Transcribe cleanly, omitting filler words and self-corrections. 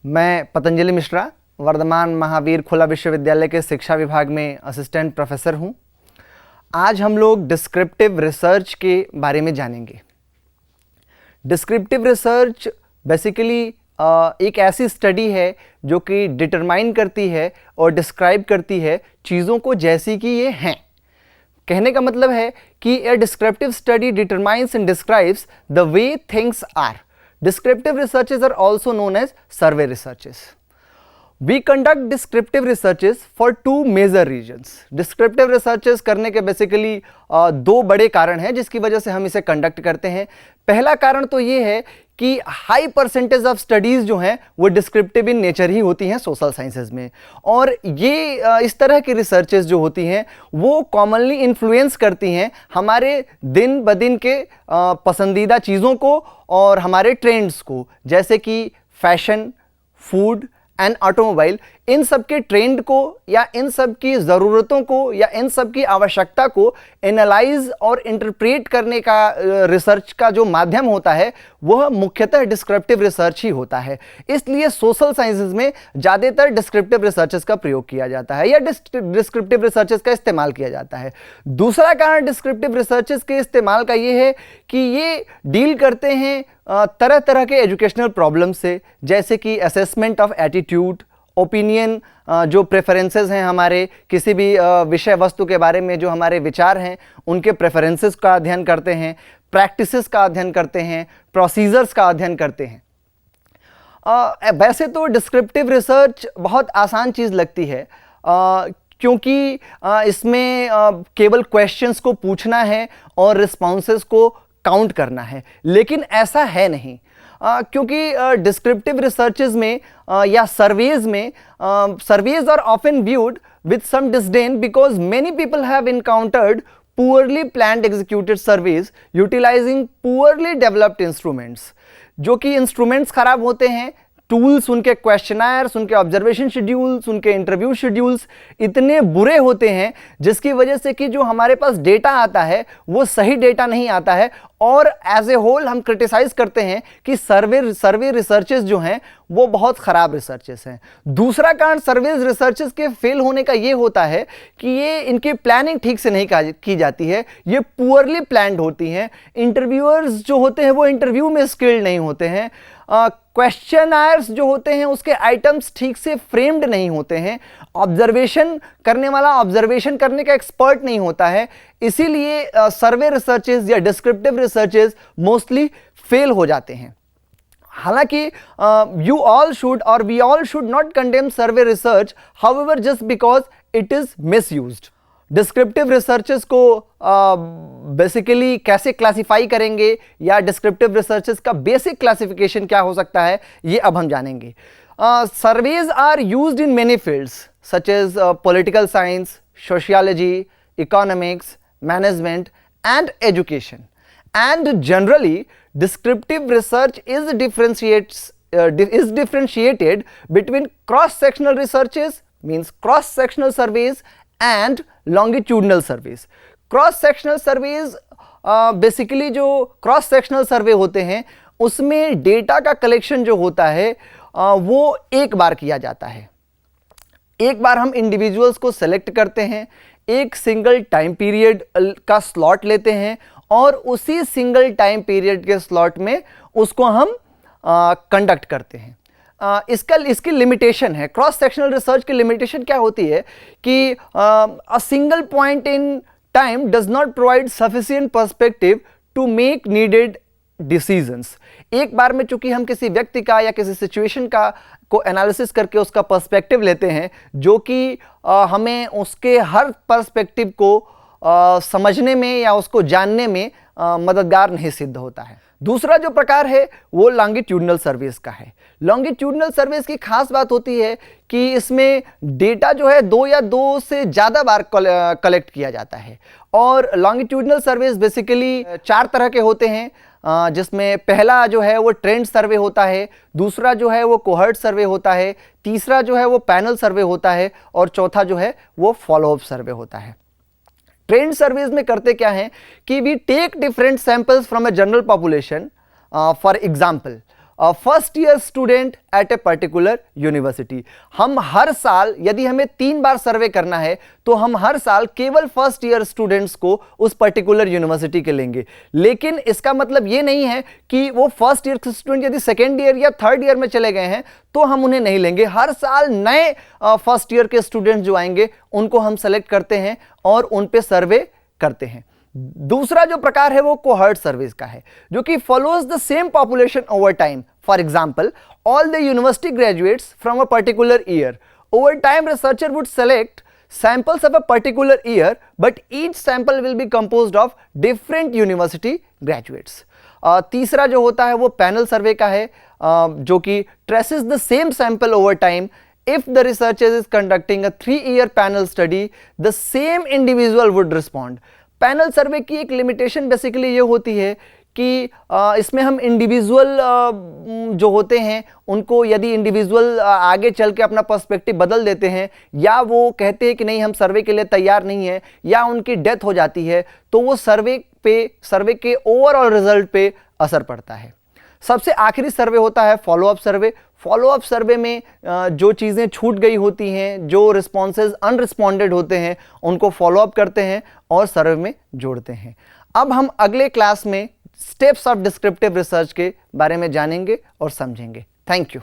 मैं पतंजलि मिश्रा वर्धमान महावीर खुला विश्वविद्यालय के शिक्षा विभाग में असिस्टेंट प्रोफेसर हूँ। आज हम लोग डिस्क्रिप्टिव रिसर्च के बारे में जानेंगे। डिस्क्रिप्टिव रिसर्च बेसिकली एक ऐसी स्टडी है जो कि डिटरमाइन करती है और डिस्क्राइब करती है चीज़ों को जैसी कि ये हैं। कहने का मतलब है कि a descriptive study determines and describes the way things are. Descriptive researches are also known as survey researches. We conduct descriptive researches for two major reasons. Descriptive researches करने के बेसिकली दो बड़े कारण हैं जिसकी वजह से हम इसे कंडक्ट करते हैं। पहला कारण तो ये है कि हाई परसेंटेज ऑफ स्टडीज़ जो हैं वो डिस्क्रिप्टिव इन नेचर ही होती हैं सोशल साइंसेज में, और ये इस तरह की रिसर्चेज जो होती हैं वो कॉमनली इन्फ्लुएंस करती हैं हमारे दिन ब दिन के पसंदीदा चीज़ों को और हमारे ट्रेंड्स को, जैसे कि फैशन, फूड एंड ऑटोमोबाइल। इन सब के ट्रेंड को या इन सब की ज़रूरतों को या इन सब की आवश्यकता को एनालाइज और इंटरप्रेट करने का रिसर्च का जो माध्यम होता है वह मुख्यतः डिस्क्रिप्टिव रिसर्च ही होता है। इसलिए सोशल साइंसेज में ज़्यादातर डिस्क्रिप्टिव रिसर्चेस का प्रयोग किया जाता है या डिस्क्रिप्टिव रिसर्चेस का इस्तेमाल किया जाता है। दूसरा कारण डिस्क्रिप्टिव रिसर्चेस के इस्तेमाल का ये है कि ये डील करते हैं तरह तरह के एजुकेशनल प्रॉब्लम से, जैसे कि असेसमेंट ऑफ एटीट्यूड, ओपिनियन, जो प्रेफरेंसेस हैं हमारे किसी भी विषय वस्तु के बारे में, जो हमारे विचार हैं उनके प्रेफरेंसेस का अध्ययन करते हैं, प्रैक्टिसेस का अध्ययन करते हैं, प्रोसीजर्स का अध्ययन करते हैं। वैसे तो डिस्क्रिप्टिव रिसर्च बहुत आसान चीज़ लगती है क्योंकि इसमें केवल क्वेश्चंस को पूछना है और रिस्पॉन्सेस को काउंट करना है, लेकिन ऐसा है नहीं। क्योंकि डिस्क्रिप्टिव रिसर्चेज में या सर्वेज में surveys are often viewed with some disdain because many people have encountered poorly planned executed surveys utilizing poorly developed instruments। जो कि इंस्ट्रूमेंट्स खराब होते हैं, टूल्स, उनके क्वेश्चनर्स, उनके ऑब्जर्वेशन शेड्यूल्स, उनके इंटरव्यू शेड्यूल्स इतने बुरे होते हैं जिसकी वजह से कि जो हमारे पास डेटा आता है वो सही डेटा नहीं आता है, और एज ए होल हम क्रिटिसाइज करते हैं कि सर्वे रिसर्चेस जो हैं वो बहुत ख़राब रिसर्चेस हैं। दूसरा कारण सर्वे रिसर्चेस के फेल होने का ये होता है कि ये इनकी प्लानिंग ठीक से नहीं की जाती है, ये पुअरली प्लान्ड होती हैं। इंटरव्यूअर्स जो होते हैं वो इंटरव्यू में स्किल्ड नहीं होते हैं, क्वेश्चनर्स जो होते हैं उसके आइटम्स ठीक से फ्रेम्ड नहीं होते हैं, ऑब्जर्वेशन करने वाला ऑब्जर्वेशन करने का एक्सपर्ट नहीं होता है। इसीलिए सर्वे रिसर्चेज या डिस्क्रिप्टिव रिसर्चेज मोस्टली फेल हो जाते हैं। हालांकि यू ऑल शुड और we all should not condemn survey research, however just because it is misused. Descriptive researches को बेसिकली कैसे क्लासिफाई करेंगे या डिस्क्रिप्टिव रिसर्चेस का बेसिक क्लासिफिकेशन क्या हो सकता है ये अब हम जानेंगे। Surveys are used in many fields such as political science, sociology, economics, management and education, and generally descriptive research is differentiated between cross-sectional researches, means cross-sectional surveys, and longitudinal surveys. Cross-sectional surveys basically जो cross-sectional survey होते हैं उसमें data का collection जो होता है वो एक बार किया जाता है। एक बार हम इंडिविजुअल्स को सेलेक्ट करते हैं, एक सिंगल टाइम पीरियड का स्लॉट लेते हैं और उसी सिंगल टाइम पीरियड के स्लॉट में उसको हम कंडक्ट करते हैं। इसकी लिमिटेशन है, क्रॉस सेक्शनल रिसर्च की लिमिटेशन क्या होती है कि a single point in time does not provide sufficient perspective to make needed decisions. एक बार में चूंकि हम किसी व्यक्ति का या किसी सिचुएशन का को एनालिसिस करके उसका पर्सपेक्टिव लेते हैं जो कि हमें उसके हर पर्सपेक्टिव को समझने में या उसको जानने में मददगार नहीं सिद्ध होता है। दूसरा जो प्रकार है वो लॉन्गिट्यूडनल सर्वेस का है। लॉन्गिट्यूडनल सर्वेस की खास बात होती है कि इसमें डेटा जो है दो या दो से ज़्यादा बार कलेक्ट किया जाता है, और लॉन्गिट्यूडनल सर्वेस बेसिकली चार तरह के होते हैं, जिसमें पहला जो है वो ट्रेंड सर्वे होता है, दूसरा जो है वो कोहर्ट सर्वे होता है, तीसरा जो है वो पैनल सर्वे होता है, और चौथा जो है वो फॉलोअप सर्वे होता है। ट्रेंड सर्वेज में करते क्या हैं कि we take different samples from a general population, for example first year student at a particular university. हम हर साल, यदि हमें 3 बार सर्वे करना है तो हम हर साल केवल फर्स्ट ईयर स्टूडेंट्स को उस पर्टिकुलर यूनिवर्सिटी के लेंगे। लेकिन इसका मतलब ये नहीं है कि वो फर्स्ट ईयर के स्टूडेंट यदि सेकेंड ईयर या थर्ड ईयर में चले गए हैं तो हम उन्हें नहीं लेंगे। हर साल नए फर्स्ट ईयर के स्टूडेंट्स जो आएंगे उनको हम सेलेक्ट करते हैं और उन पे सर्वे करते हैं। दूसरा जो प्रकार है वो कोहर्ट सर्विस का है, जो कि follows the same population over time. For example, all the university graduates from a particular year. Over time researcher would select samples of a particular year, but each sample will be composed of different university graduates. तीसरा जो होता है वो panel सर्वे का है, जो कि traces the same sample over time. If the researcher is conducting a 3-year panel study, the same individual would respond. Panel survey की एक लिमिटेशन बेसिकली ये होती है कि इसमें हम इंडिविजुअल जो होते हैं उनको, यदि इंडिविजुअल आगे चल के अपना पर्सपेक्टिव बदल देते हैं या वो कहते हैं कि नहीं हम सर्वे के लिए तैयार नहीं है या उनकी डेथ हो जाती है, तो वो सर्वे के ओवरऑल रिजल्ट पे असर पड़ता है। सबसे आखिरी सर्वे होता है फॉलोअप सर्वे। फॉलोअप सर्वे में जो चीज़ें छूट गई होती हैं, जो रिस्पॉन्सेज अनरिस्पॉन्डेड होते हैं, उनको फॉलोअप करते हैं और सर्वे में जोड़ते हैं। अब हम अगले क्लास में स्टेप्स ऑफ डिस्क्रिप्टिव रिसर्च के बारे में जानेंगे और समझेंगे। Thank you.